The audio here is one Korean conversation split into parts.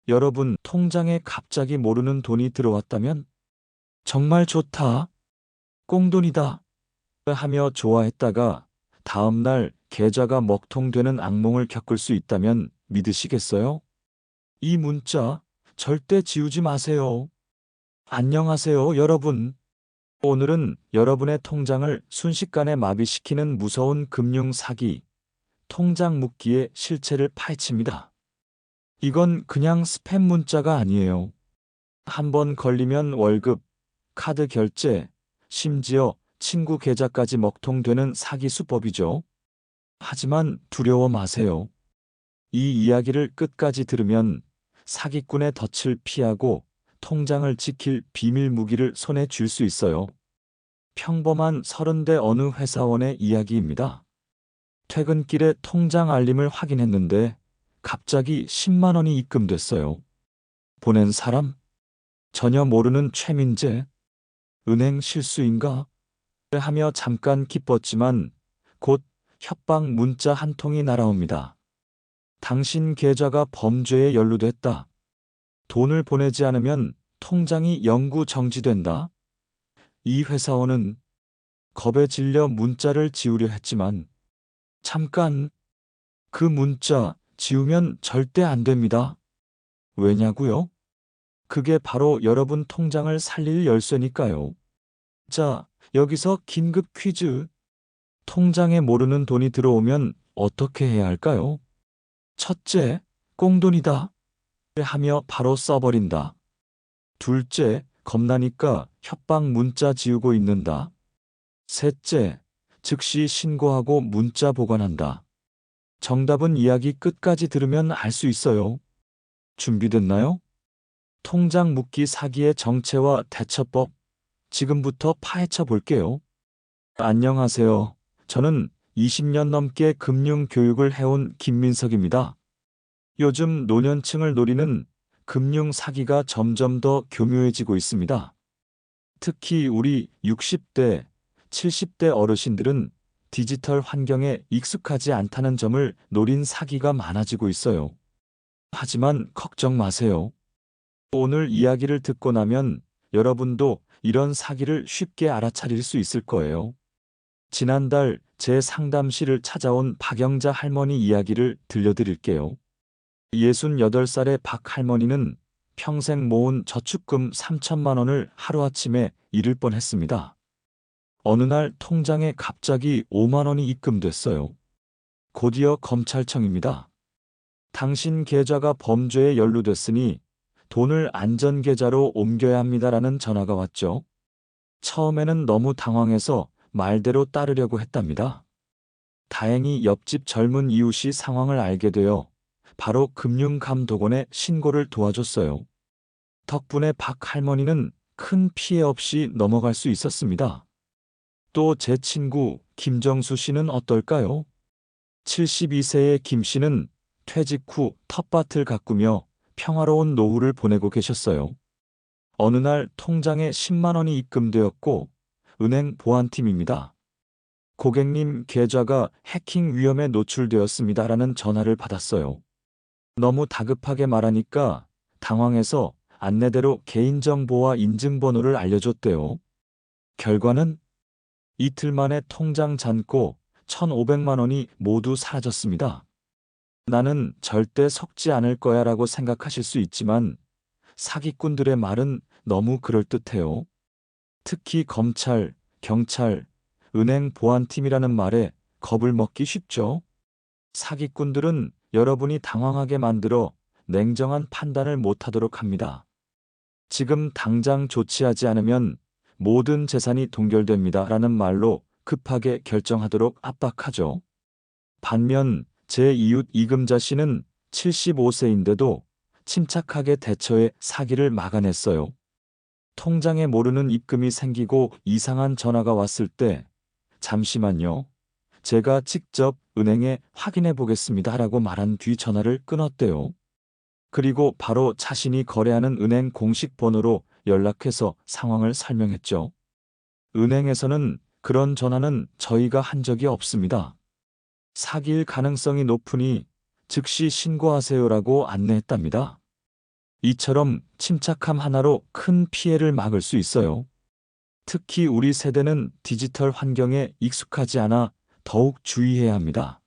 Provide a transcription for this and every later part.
여러분 통장에 갑자기 모르는 돈이 들어왔다면 정말 좋다, 꽁돈이다 하며 좋아했다가 다음날 계좌가 먹통되는 악몽을 겪을 수 있다면 믿으시겠어요? 이 문자 절대 지우지 마세요. 안녕하세요, 여러분. 오늘은 여러분의 통장을 순식간에 마비시키는 무서운 금융 사기, 통장 묶기의 실체를 파헤칩니다. 이건 그냥 스팸 문자가 아니에요. 한 번 걸리면 월급, 카드 결제, 심지어 친구 계좌까지 먹통되는 사기 수법이죠. 하지만 두려워 마세요. 이 이야기를 끝까지 들으면 사기꾼의 덫을 피하고 통장을 지킬 비밀 무기를 손에 쥘 수 있어요. 평범한 30대 어느 회사원의 이야기입니다. 퇴근길에 통장 알림을 확인했는데 갑자기 10만 원이 입금됐어요. 보낸 사람? 전혀 모르는 최민재? 은행 실수인가? 하며 잠깐 기뻤지만 곧 협박 문자 한 통이 날아옵니다. 당신 계좌가 범죄에 연루됐다. 돈을 보내지 않으면 통장이 영구 정지된다. 이 회사원은 겁에 질려 문자를 지우려 했지만 잠깐, 그 문자 지우면 절대 안 됩니다. 왜냐고요? 그게 바로 여러분 통장을 살릴 열쇠니까요. 자, 여기서 긴급 퀴즈. 통장에 모르는 돈이 들어오면 어떻게 해야 할까요? 첫째, 꽁돈이다 하며 바로 써버린다. 둘째, 겁나니까 협박 문자 지우고 있는다. 셋째, 즉시 신고하고 문자 보관한다. 정답은 이야기 끝까지 들으면 알 수 있어요. 준비됐나요? 통장 묶기 사기의 정체와 대처법, 지금부터 파헤쳐 볼게요. 안녕하세요. 저는 20년 넘게 금융 교육을 해온 김민석입니다. 요즘 노년층을 노리는 금융 사기가 점점 더 교묘해지고 있습니다. 특히 우리 60대, 70대 어르신들은 디지털 환경에 익숙하지 않다는 점을 노린 사기가 많아지고 있어요. 하지만 걱정 마세요. 오늘 이야기를 듣고 나면 여러분도 이런 사기를 쉽게 알아차릴 수 있을 거예요. 지난달 제 상담실을 찾아온 박영자 할머니 이야기를 들려드릴게요. 68살의 박 할머니는 평생 모은 저축금 3천만 원을 하루아침에 잃을 뻔했습니다. 어느 날 통장에 갑자기 5만 원이 입금됐어요. 곧이어 검찰청입니다. 당신 계좌가 범죄에 연루됐으니 돈을 안전계좌로 옮겨야 합니다라는 전화가 왔죠. 처음에는 너무 당황해서 말대로 따르려고 했답니다. 다행히 옆집 젊은 이웃이 상황을 알게 되어 바로 금융감독원에 신고를 도와줬어요. 덕분에 박 할머니는 큰 피해 없이 넘어갈 수 있었습니다. 또 제 친구 김정수 씨는 어떨까요? 72세의 김 씨는 퇴직 후 텃밭을 가꾸며 평화로운 노후를 보내고 계셨어요. 어느 날 통장에 10만 원이 입금되었고 은행 보안팀입니다. 고객님 계좌가 해킹 위험에 노출되었습니다라는 전화를 받았어요. 너무 다급하게 말하니까 당황해서 안내대로 개인정보와 인증번호를 알려줬대요. 결과는 이틀 만에 통장 잔고 1,500만 원이 모두 사라졌습니다. 나는 절대 속지 않을 거야 라고 생각하실 수 있지만 사기꾼들의 말은 너무 그럴듯해요. 특히 검찰, 경찰, 은행 보안팀이라는 말에 겁을 먹기 쉽죠. 사기꾼들은 여러분이 당황하게 만들어 냉정한 판단을 못하도록 합니다. 지금 당장 조치하지 않으면 모든 재산이 동결됩니다 라는 말로 급하게 결정하도록 압박하죠. 반면 제 이웃 이금자 씨는 75세인데도 침착하게 대처해 사기를 막아냈어요. 통장에 모르는 입금이 생기고 이상한 전화가 왔을 때 잠시만요. 제가 직접 은행에 확인해 보겠습니다 라고 말한 뒤 전화를 끊었대요. 그리고 바로 자신이 거래하는 은행 공식 번호로 연락해서 상황을 설명했죠. 은행에서는 그런 전화는 저희가 한 적이 없습니다. 사기일 가능성이 높으니 즉시 신고하세요라고 안내했답니다. 이처럼 침착함 하나로 큰 피해를 막을 수 있어요. 특히 우리 세대는 디지털 환경에 익숙하지 않아 더욱 주의해야 합니다.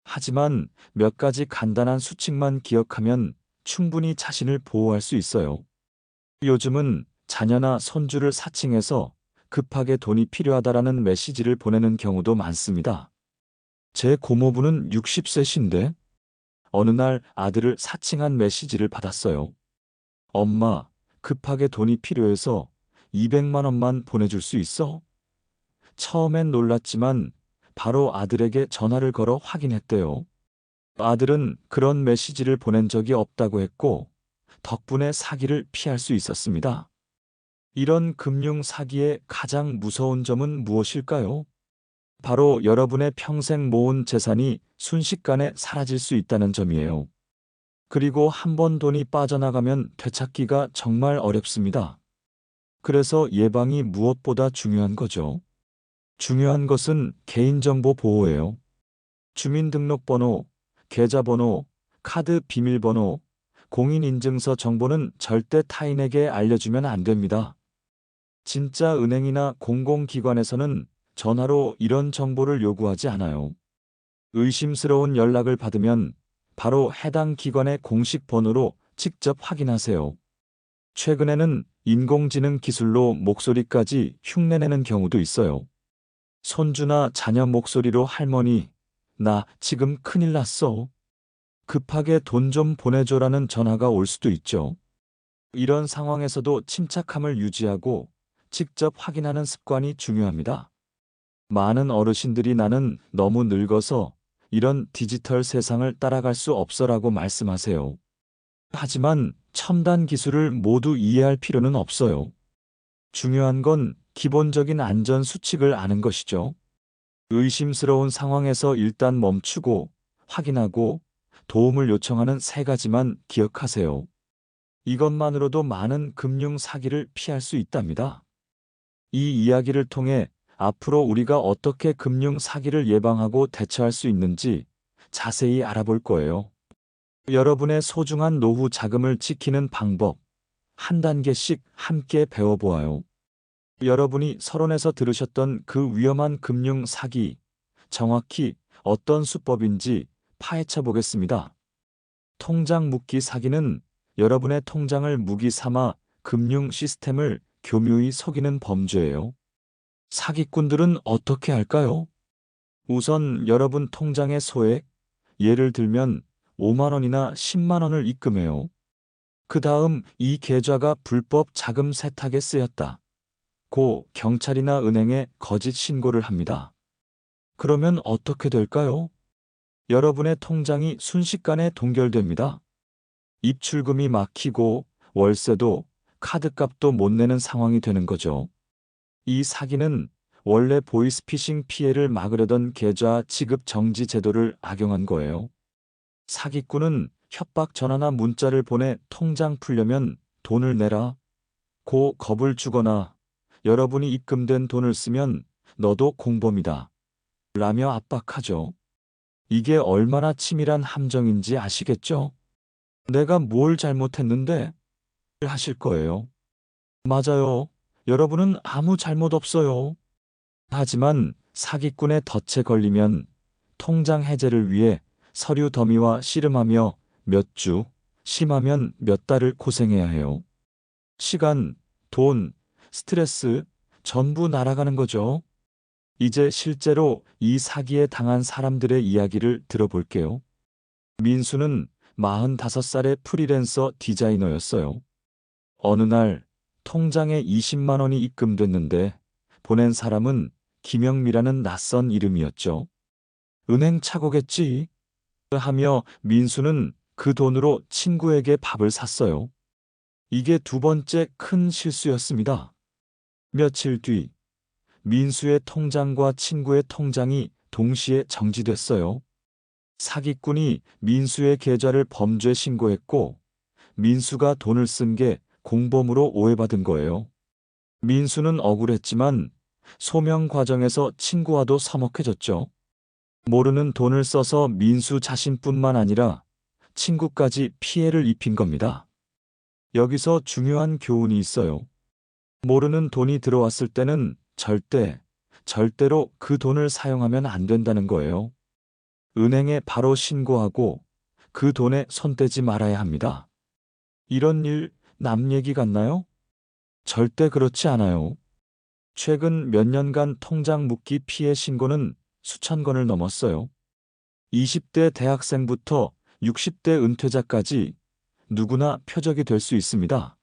하지만 몇 가지 간단한 수칙만 기억하면 충분히 자신을 보호할 수 있어요. 요즘은 자녀나 손주를 사칭해서 급하게 돈이 필요하다라는 메시지를 보내는 경우도 많습니다. 제 고모부는 60세신데 어느 날 아들을 사칭한 메시지를 받았어요. 엄마, 급하게 돈이 필요해서 200만 원만 보내줄 수 있어? 처음엔 놀랐지만 바로 아들에게 전화를 걸어 확인했대요. 아들은 그런 메시지를 보낸 적이 없다고 했고, 덕분에 사기를 피할 수 있었습니다. 이런 금융 사기의 가장 무서운 점은 무엇일까요? 바로 여러분의 평생 모은 재산이 순식간에 사라질 수 있다는 점이에요. 그리고 한 번 돈이 빠져나가면 되찾기가 정말 어렵습니다. 그래서 예방이 무엇보다 중요한 거죠. 중요한 것은 개인정보 보호예요. 주민등록번호, 계좌번호, 카드 비밀번호, 공인인증서 정보는 절대 타인에게 알려주면 안 됩니다. 진짜 은행이나 공공기관에서는 전화로 이런 정보를 요구하지 않아요. 의심스러운 연락을 받으면 바로 해당 기관의 공식 번호로 직접 확인하세요. 최근에는 인공지능 기술로 목소리까지 흉내내는 경우도 있어요. 손주나 자녀 목소리로 할머니, 나 지금 큰일 났어. 급하게 돈 좀 보내줘라는 전화가 올 수도 있죠. 이런 상황에서도 침착함을 유지하고 직접 확인하는 습관이 중요합니다. 많은 어르신들이 나는 너무 늙어서 이런 디지털 세상을 따라갈 수 없어라고 말씀하세요. 하지만 첨단 기술을 모두 이해할 필요는 없어요. 중요한 건 기본적인 안전 수칙을 아는 것이죠. 의심스러운 상황에서 일단 멈추고 확인하고 도움을 요청하는 세 가지만 기억하세요. 이것만으로도 많은 금융 사기를 피할 수 있답니다. 이 이야기를 통해 앞으로 우리가 어떻게 금융 사기를 예방하고 대처할 수 있는지 자세히 알아볼 거예요. 여러분의 소중한 노후 자금을 지키는 방법, 한 단계씩 함께 배워보아요. 여러분이 서론에서 들으셨던 그 위험한 금융 사기, 정확히 어떤 수법인지 파헤쳐 보겠습니다. 통장 묶기 사기는 여러분의 통장을 무기 삼아 금융 시스템을 교묘히 속이는 범죄예요. 사기꾼들은 어떻게 할까요? 우선 여러분 통장의 소액, 예를 들면 5만 원이나 10만 원을 입금해요. 그 다음 이 계좌가 불법 자금 세탁에 쓰였다. 고 경찰이나 은행에 거짓 신고를 합니다. 그러면 어떻게 될까요? 여러분의 통장이 순식간에 동결됩니다. 입출금이 막히고 월세도 카드값도 못 내는 상황이 되는 거죠. 이 사기는 원래 보이스피싱 피해를 막으려던 계좌 지급 정지 제도를 악용한 거예요. 사기꾼은 협박 전화나 문자를 보내 통장 풀려면 돈을 내라 고 겁을 주거나 여러분이 입금된 돈을 쓰면 너도 공범이다 라며 압박하죠. 이게 얼마나 치밀한 함정인지 아시겠죠? 내가 뭘 잘못했는데? 하실 거예요. 맞아요. 여러분은 아무 잘못 없어요. 하지만 사기꾼의 덫에 걸리면 통장 해제를 위해 서류 더미와 씨름하며 몇 주, 심하면 몇 달을 고생해야 해요. 시간, 돈, 스트레스 전부 날아가는 거죠. 이제 실제로 이 사기에 당한 사람들의 이야기를 들어볼게요. 민수는 45살의 프리랜서 디자이너였어요. 어느 날 통장에 20만 원이 입금됐는데 보낸 사람은 김영미라는 낯선 이름이었죠. 은행 착오겠지 하며 민수는 그 돈으로 친구에게 밥을 샀어요. 이게 두 번째 큰 실수였습니다. 며칠 뒤 민수의 통장과 친구의 통장이 동시에 정지됐어요. 사기꾼이 민수의 계좌를 범죄 신고했고 민수가 돈을 쓴 게 공범으로 오해받은 거예요. 민수는 억울했지만 소명 과정에서 친구와도 서먹해졌죠. 모르는 돈을 써서 민수 자신뿐만 아니라 친구까지 피해를 입힌 겁니다. 여기서 중요한 교훈이 있어요. 모르는 돈이 들어왔을 때는 절대로 그 돈을 사용하면 안 된다는 거예요. 은행에 바로 신고하고 그 돈에 손 떼지 말아야 합니다. 이런 일 남 얘기 같나요? 절대 그렇지 않아요. 최근 몇 년간 통장 묶기 피해 신고는 수천 건을 넘었어요. 20대 대학생부터 60대 은퇴자까지 누구나 표적이 될 수 있습니다.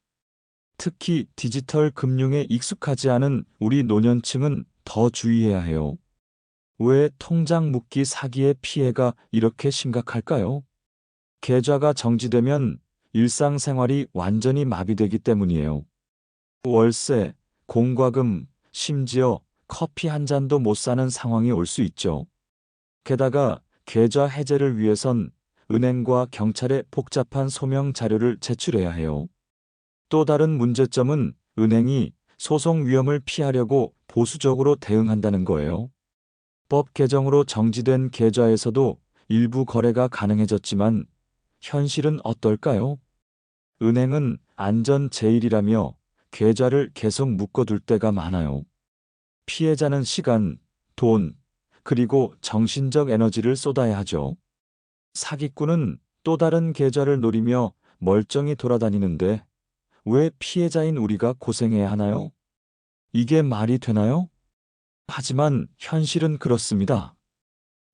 특히 디지털 금융에 익숙하지 않은 우리 노년층은 더 주의해야 해요. 왜 통장 묶기 사기의 피해가 이렇게 심각할까요? 계좌가 정지되면 일상생활이 완전히 마비되기 때문이에요. 월세, 공과금, 심지어 커피 한 잔도 못 사는 상황이 올 수 있죠. 게다가 계좌 해제를 위해선 은행과 경찰에 복잡한 소명 자료를 제출해야 해요. 또 다른 문제점은 은행이 소송 위험을 피하려고 보수적으로 대응한다는 거예요. 법 개정으로 정지된 계좌에서도 일부 거래가 가능해졌지만 현실은 어떨까요? 은행은 안전 제일이라며 계좌를 계속 묶어둘 때가 많아요. 피해자는 시간, 돈, 그리고 정신적 에너지를 쏟아야 하죠. 사기꾼은 또 다른 계좌를 노리며 멀쩡히 돌아다니는데 왜 피해자인 우리가 고생해야 하나요? 이게 말이 되나요? 하지만 현실은 그렇습니다.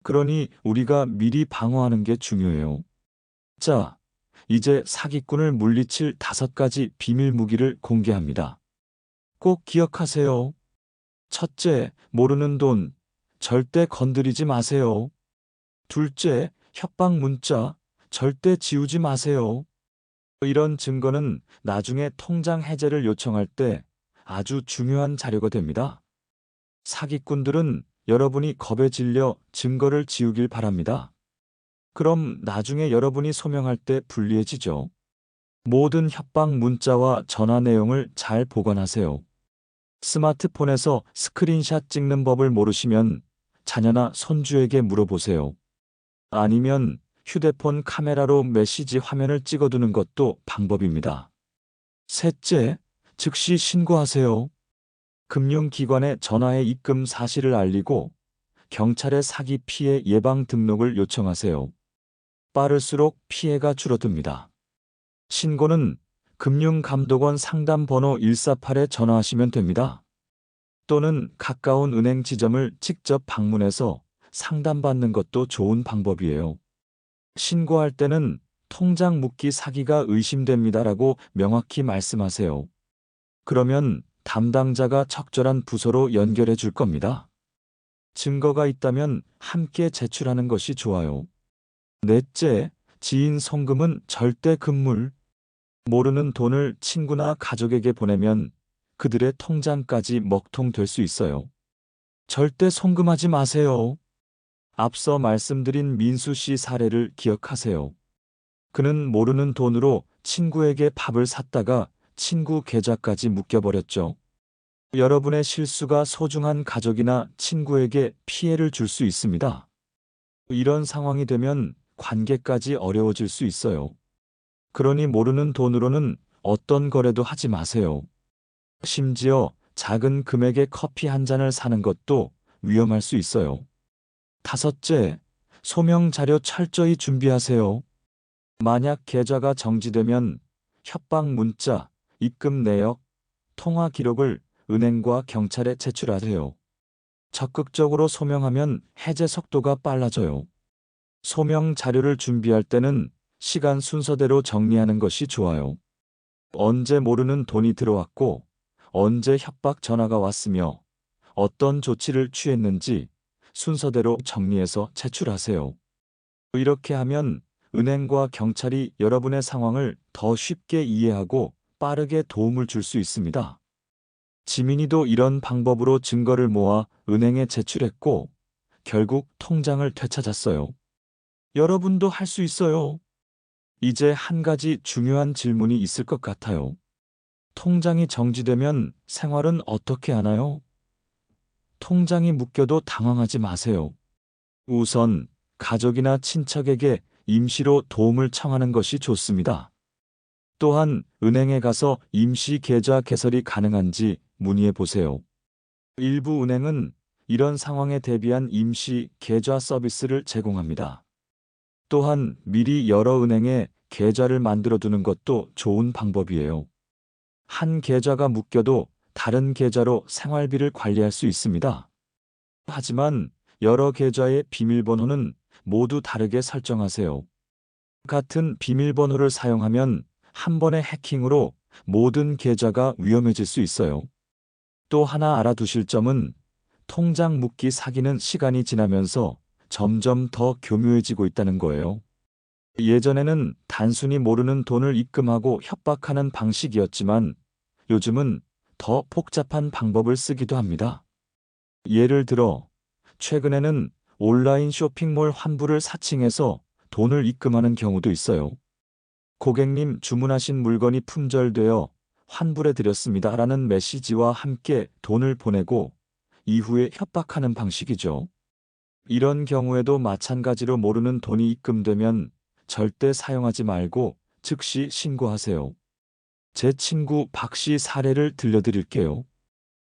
그러니 우리가 미리 방어하는 게 중요해요. 자, 이제 사기꾼을 물리칠 5가지 비밀 무기를 공개합니다. 꼭 기억하세요. 첫째, 모르는 돈. 절대 건드리지 마세요. 둘째, 협박 문자. 절대 지우지 마세요. 이런 증거는 나중에 통장 해제를 요청할 때 아주 중요한 자료가 됩니다. 사기꾼들은 여러분이 겁에 질려 증거를 지우길 바랍니다. 그럼 나중에 여러분이 소명할 때 불리해지죠. 모든 협박 문자와 전화 내용을 잘 보관하세요. 스마트폰에서 스크린샷 찍는 법을 모르시면 자녀나 손주에게 물어보세요. 아니면 휴대폰 카메라로 메시지 화면을 찍어두는 것도 방법입니다. 셋째, 즉시 신고하세요. 금융기관에 전화해 입금 사실을 알리고 경찰에 사기 피해 예방 등록을 요청하세요. 빠를수록 피해가 줄어듭니다. 신고는 금융감독원 상담번호 148에 전화하시면 됩니다. 또는 가까운 은행 지점을 직접 방문해서 상담받는 것도 좋은 방법이에요. 신고할 때는 통장 묶기 사기가 의심됩니다라고 명확히 말씀하세요. 그러면 담당자가 적절한 부서로 연결해 줄 겁니다. 증거가 있다면 함께 제출하는 것이 좋아요. 넷째, 지인 송금은 절대 금물. 모르는 돈을 친구나 가족에게 보내면 그들의 통장까지 먹통될 수 있어요. 절대 송금하지 마세요. 앞서 말씀드린 민수 씨 사례를 기억하세요. 그는 모르는 돈으로 친구에게 밥을 샀다가 친구 계좌까지 묶여버렸죠. 여러분의 실수가 소중한 가족이나 친구에게 피해를 줄 수 있습니다. 이런 상황이 되면 관계까지 어려워질 수 있어요. 그러니 모르는 돈으로는 어떤 거래도 하지 마세요. 심지어 작은 금액의 커피 한 잔을 사는 것도 위험할 수 있어요. 다섯째, 소명 자료 철저히 준비하세요. 만약 계좌가 정지되면 협박 문자, 입금 내역, 통화 기록을 은행과 경찰에 제출하세요. 적극적으로 소명하면 해제 속도가 빨라져요. 소명 자료를 준비할 때는 시간 순서대로 정리하는 것이 좋아요. 언제 모르는 돈이 들어왔고, 언제 협박 전화가 왔으며, 어떤 조치를 취했는지 순서대로 정리해서 제출하세요. 이렇게 하면 은행과 경찰이 여러분의 상황을 더 쉽게 이해하고 빠르게 도움을 줄 수 있습니다. 지민이도 이런 방법으로 증거를 모아 은행에 제출했고, 결국 통장을 되찾았어요. 여러분도 할 수 있어요. 이제 한 가지 중요한 질문이 있을 것 같아요. 통장이 정지되면 생활은 어떻게 하나요? 통장이 묶여도 당황하지 마세요. 우선 가족이나 친척에게 임시로 도움을 청하는 것이 좋습니다. 또한 은행에 가서 임시 계좌 개설이 가능한지 문의해 보세요. 일부 은행은 이런 상황에 대비한 임시 계좌 서비스를 제공합니다. 또한 미리 여러 은행에 계좌를 만들어 두는 것도 좋은 방법이에요. 한 계좌가 묶여도 다른 계좌로 생활비를 관리할 수 있습니다. 하지만 여러 계좌의 비밀번호는 모두 다르게 설정하세요. 같은 비밀번호를 사용하면 한 번의 해킹으로 모든 계좌가 위험해질 수 있어요. 또 하나 알아두실 점은 통장 묶기 사기는 시간이 지나면서 점점 더 교묘해지고 있다는 거예요. 예전에는 단순히 모르는 돈을 입금하고 협박하는 방식이었지만 요즘은 더 복잡한 방법을 쓰기도 합니다. 예를 들어 최근에는 온라인 쇼핑몰 환불을 사칭해서 돈을 입금하는 경우도 있어요. 고객님 주문하신 물건이 품절되어 환불해 드렸습니다라는 메시지와 함께 돈을 보내고 이후에 협박하는 방식이죠. 이런 경우에도 마찬가지로 모르는 돈이 입금되면 절대 사용하지 말고 즉시 신고하세요. 제 친구 박 씨 사례를 들려드릴게요.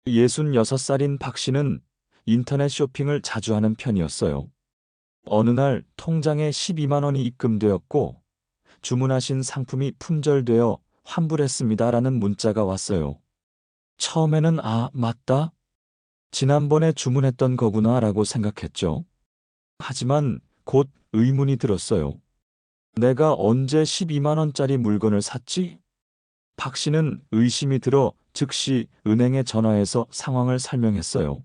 66살인 박 씨는 인터넷 쇼핑을 자주 하는 편이었어요. 어느 날 통장에 12만 원이 입금되었고 주문하신 상품이 품절되어 환불했습니다라는 문자가 왔어요. 처음에는 아, 맞다. 지난번에 주문했던 거구나 라고 생각했죠. 하지만 곧 의문이 들었어요. 내가 언제 12만 원짜리 물건을 샀지? 박 씨는 의심이 들어 즉시 은행에 전화해서 상황을 설명했어요.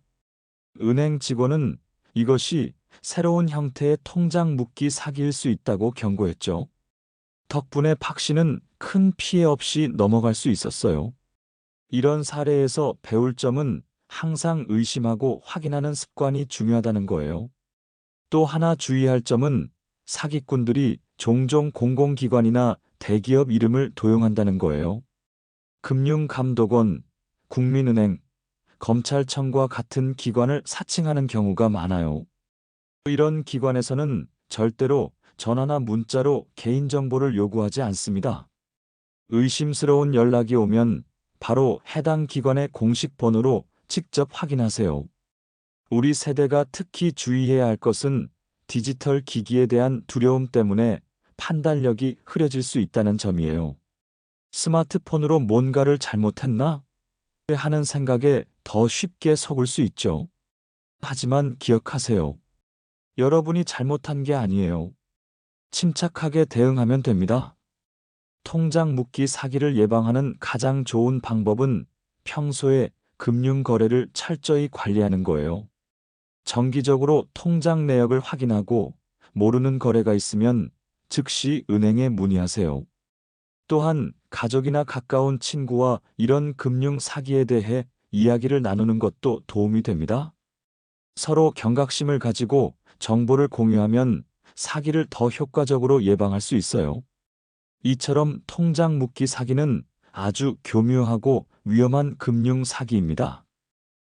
은행 직원은 이것이 새로운 형태의 통장 묶기 사기일 수 있다고 경고했죠. 덕분에 박 씨는 큰 피해 없이 넘어갈 수 있었어요. 이런 사례에서 배울 점은 항상 의심하고 확인하는 습관이 중요하다는 거예요. 또 하나 주의할 점은 사기꾼들이 종종 공공기관이나 대기업 이름을 도용한다는 거예요. 금융감독원, 국민은행, 검찰청과 같은 기관을 사칭하는 경우가 많아요. 이런 기관에서는 절대로 전화나 문자로 개인정보를 요구하지 않습니다. 의심스러운 연락이 오면 바로 해당 기관의 공식 번호로 직접 확인하세요. 우리 세대가 특히 주의해야 할 것은 디지털 기기에 대한 두려움 때문에 판단력이 흐려질 수 있다는 점이에요. 스마트폰으로 뭔가를 잘못했나? 하는 생각에 더 쉽게 속을 수 있죠. 하지만 기억하세요. 여러분이 잘못한 게 아니에요. 침착하게 대응하면 됩니다. 통장 묶기 사기를 예방하는 가장 좋은 방법은 평소에 금융 거래를 철저히 관리하는 거예요. 정기적으로 통장 내역을 확인하고 모르는 거래가 있으면 즉시 은행에 문의하세요. 또한 가족이나 가까운 친구와 이런 금융 사기에 대해 이야기를 나누는 것도 도움이 됩니다. 서로 경각심을 가지고 정보를 공유하면 사기를 더 효과적으로 예방할 수 있어요. 이처럼 통장 묶기 사기는 아주 교묘하고 위험한 금융 사기입니다.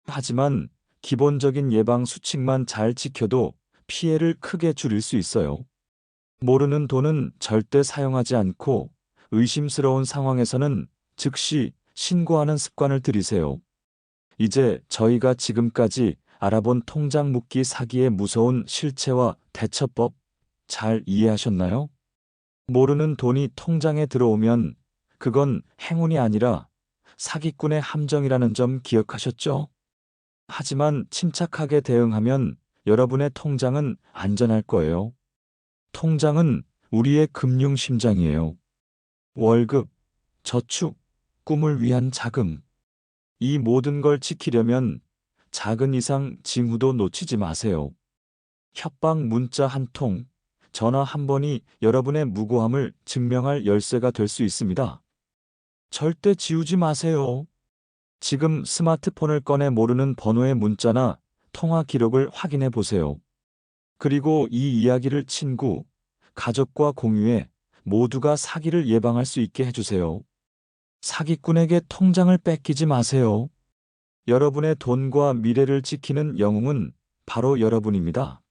하지만 기본적인 예방 수칙만 잘 지켜도 피해를 크게 줄일 수 있어요. 모르는 돈은 절대 사용하지 않고 의심스러운 상황에서는 즉시 신고하는 습관을 들이세요. 이제 저희가 지금까지 알아본 통장 묶기 사기의 무서운 실체와 대처법 잘 이해하셨나요? 모르는 돈이 통장에 들어오면 그건 행운이 아니라 사기꾼의 함정이라는 점 기억하셨죠? 하지만 침착하게 대응하면 여러분의 통장은 안전할 거예요. 통장은 우리의 금융 심장이에요. 월급, 저축, 꿈을 위한 자금. 이 모든 걸 지키려면 작은 이상 징후도 놓치지 마세요. 협박 문자 한 통, 전화 한 번이 여러분의 무고함을 증명할 열쇠가 될 수 있습니다. 절대 지우지 마세요. 지금 스마트폰을 꺼내 모르는 번호의 문자나 통화 기록을 확인해 보세요. 그리고 이 이야기를 친구, 가족과 공유해 모두가 사기를 예방할 수 있게 해주세요. 사기꾼에게 통장을 뺏기지 마세요. 여러분의 돈과 미래를 지키는 영웅은 바로 여러분입니다.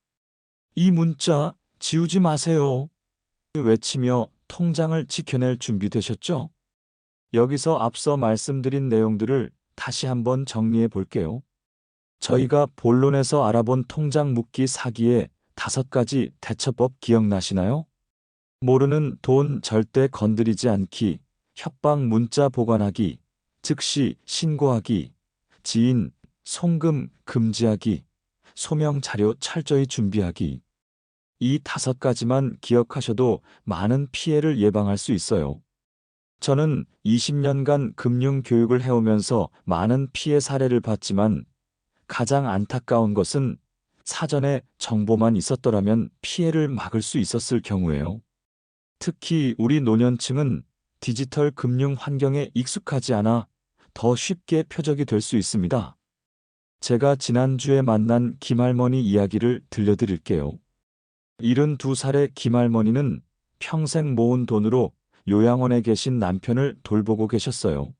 이 문자 지우지 마세요. 외치며 통장을 지켜낼 준비 되셨죠? 여기서 앞서 말씀드린 내용들을 다시 한번 정리해 볼게요. 저희가 본론에서 알아본 통장 묶기 사기의 5가지 대처법 기억나시나요? 모르는 돈 절대 건드리지 않기, 협박 문자 보관하기, 즉시 신고하기, 지인, 송금 금지하기, 소명 자료 철저히 준비하기. 이 5가지만 기억하셔도 많은 피해를 예방할 수 있어요. 저는 20년간 금융 교육을 해오면서 많은 피해 사례를 봤지만 가장 안타까운 것은 사전에 정보만 있었더라면 피해를 막을 수 있었을 경우예요. 특히 우리 노년층은 디지털 금융 환경에 익숙하지 않아 더 쉽게 표적이 될 수 있습니다. 제가 지난주에 만난 김할머니 이야기를 들려드릴게요. 72살의 김할머니는 평생 모은 돈으로 요양원에 계신 남편을 돌보고 계셨어요.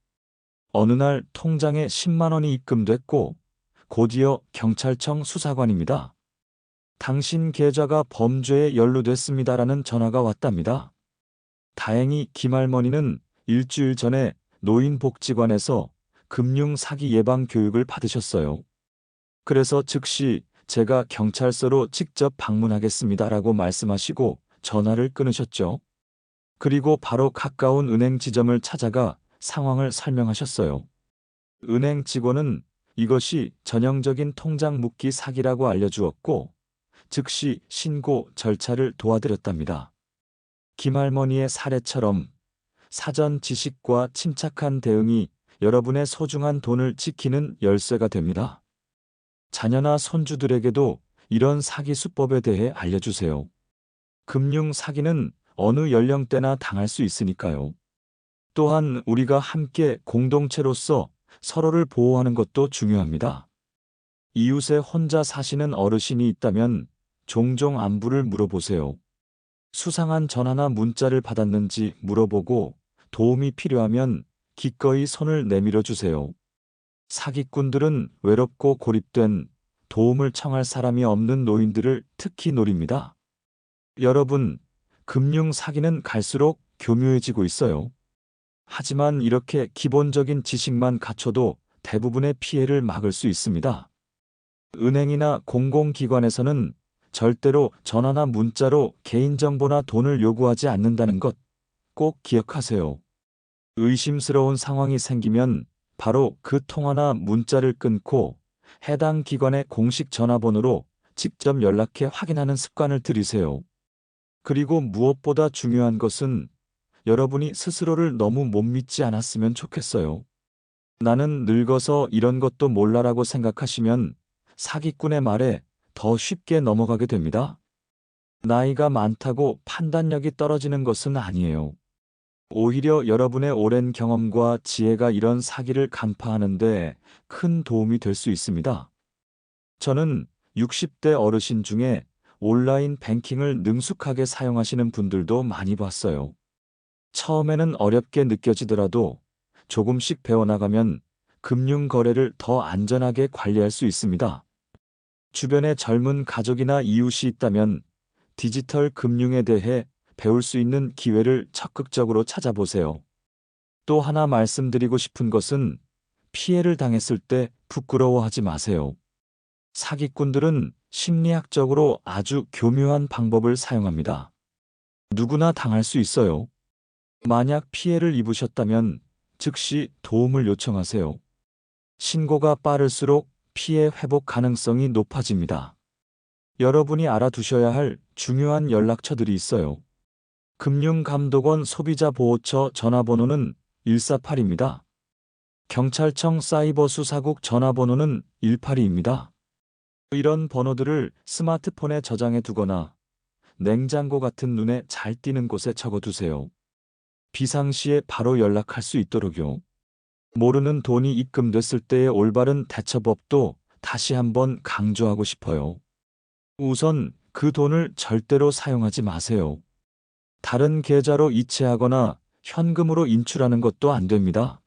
어느 날 통장에 10만 원이 입금됐고 곧이어 경찰청 수사관입니다. 당신 계좌가 범죄에 연루됐습니다라는 전화가 왔답니다. 다행히 김할머니는 일주일 전에 노인복지관에서 금융 사기 예방 교육을 받으셨어요. 그래서 즉시 제가 경찰서로 직접 방문하겠습니다라고 말씀하시고 전화를 끊으셨죠. 그리고 바로 가까운 은행 지점을 찾아가 상황을 설명하셨어요. 은행 직원은 이것이 전형적인 통장 묶기 사기라고 알려주었고 즉시 신고 절차를 도와드렸답니다. 김할머니의 사례처럼 사전 지식과 침착한 대응이 여러분의 소중한 돈을 지키는 열쇠가 됩니다. 자녀나 손주들에게도 이런 사기 수법에 대해 알려주세요. 금융 사기는 어느 연령대나 당할 수 있으니까요. 또한 우리가 함께 공동체로서 서로를 보호하는 것도 중요합니다. 이웃에 혼자 사시는 어르신이 있다면 종종 안부를 물어보세요. 수상한 전화나 문자를 받았는지 물어보고 도움이 필요하면 기꺼이 손을 내밀어 주세요. 사기꾼들은 외롭고 고립된 도움을 청할 사람이 없는 노인들을 특히 노립니다. 여러분, 금융 사기는 갈수록 교묘해지고 있어요. 하지만 이렇게 기본적인 지식만 갖춰도 대부분의 피해를 막을 수 있습니다. 은행이나 공공기관에서는 절대로 전화나 문자로 개인정보나 돈을 요구하지 않는다는 것 꼭 기억하세요. 의심스러운 상황이 생기면 바로 그 통화나 문자를 끊고 해당 기관의 공식 전화번호로 직접 연락해 확인하는 습관을 들이세요. 그리고 무엇보다 중요한 것은 여러분이 스스로를 너무 못 믿지 않았으면 좋겠어요. 나는 늙어서 이런 것도 몰라라고 생각하시면 사기꾼의 말에 더 쉽게 넘어가게 됩니다. 나이가 많다고 판단력이 떨어지는 것은 아니에요. 오히려 여러분의 오랜 경험과 지혜가 이런 사기를 간파하는 데 큰 도움이 될 수 있습니다. 저는 60대 어르신 중에 온라인 뱅킹을 능숙하게 사용하시는 분들도 많이 봤어요. 처음에는 어렵게 느껴지더라도 조금씩 배워나가면 금융 거래를 더 안전하게 관리할 수 있습니다. 주변에 젊은 가족이나 이웃이 있다면 디지털 금융에 대해 배울 수 있는 기회를 적극적으로 찾아보세요. 또 하나 말씀드리고 싶은 것은 피해를 당했을 때 부끄러워하지 마세요. 사기꾼들은 심리학적으로 아주 교묘한 방법을 사용합니다. 누구나 당할 수 있어요. 만약 피해를 입으셨다면 즉시 도움을 요청하세요. 신고가 빠를수록 피해 회복 가능성이 높아집니다. 여러분이 알아두셔야 할 중요한 연락처들이 있어요. 금융감독원 소비자보호처 전화번호는 148입니다. 경찰청 사이버수사국 전화번호는 182입니다. 이런 번호들을 스마트폰에 저장해 두거나 냉장고 같은 눈에 잘 띄는 곳에 적어두세요. 비상시에 바로 연락할 수 있도록요. 모르는 돈이 입금됐을 때의 올바른 대처법도 다시 한번 강조하고 싶어요. 우선 그 돈을 절대로 사용하지 마세요. 다른 계좌로 이체하거나 현금으로 인출하는 것도 안 됩니다.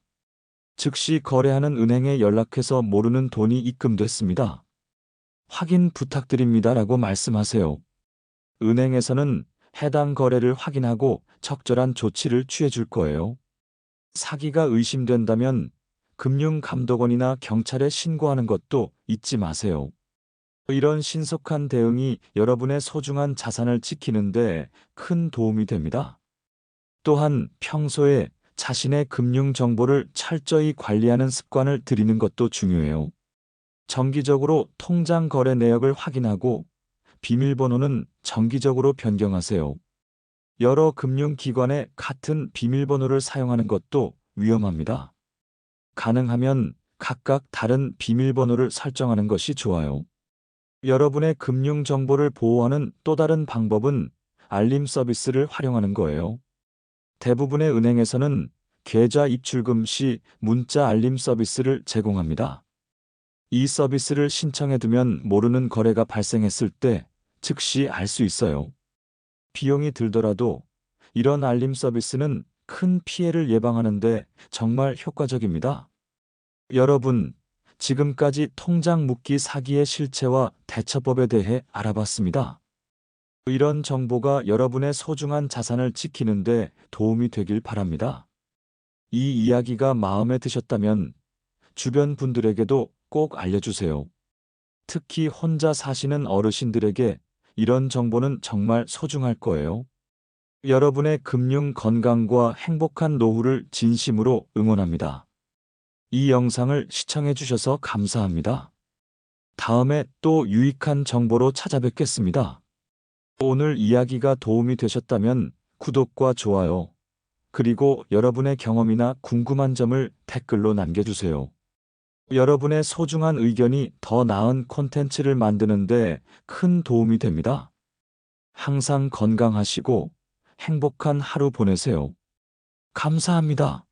즉시 거래하는 은행에 연락해서 모르는 돈이 입금됐습니다. 확인 부탁드립니다라고 말씀하세요. 은행에서는 해당 거래를 확인하고 적절한 조치를 취해 줄 거예요. 사기가 의심된다면 금융감독원이나 경찰에 신고하는 것도 잊지 마세요. 이런 신속한 대응이 여러분의 소중한 자산을 지키는데 큰 도움이 됩니다. 또한 평소에 자신의 금융 정보를 철저히 관리하는 습관을 들이는 것도 중요해요. 정기적으로 통장 거래 내역을 확인하고 비밀번호는 정기적으로 변경하세요. 여러 금융기관에 같은 비밀번호를 사용하는 것도 위험합니다. 가능하면 각각 다른 비밀번호를 설정하는 것이 좋아요. 여러분의 금융 정보를 보호하는 또 다른 방법은 알림 서비스를 활용하는 거예요. 대부분의 은행에서는 계좌 입출금 시 문자 알림 서비스를 제공합니다. 이 서비스를 신청해두면 모르는 거래가 발생했을 때 즉시 알 수 있어요. 비용이 들더라도 이런 알림 서비스는 큰 피해를 예방하는 데 정말 효과적입니다. 여러분, 지금까지 통장 묶기 사기의 실체와 대처법에 대해 알아봤습니다. 이런 정보가 여러분의 소중한 자산을 지키는 데 도움이 되길 바랍니다. 이 이야기가 마음에 드셨다면 주변 분들에게도 꼭 알려주세요. 특히 혼자 사시는 어르신들에게 이런 정보는 정말 소중할 거예요. 여러분의 금융 건강과 행복한 노후를 진심으로 응원합니다. 이 영상을 시청해 주셔서 감사합니다. 다음에 또 유익한 정보로 찾아뵙겠습니다. 오늘 이야기가 도움이 되셨다면 구독과 좋아요, 그리고 여러분의 경험이나 궁금한 점을 댓글로 남겨주세요. 여러분의 소중한 의견이 더 나은 콘텐츠를 만드는 데 큰 도움이 됩니다. 항상 건강하시고 행복한 하루 보내세요. 감사합니다.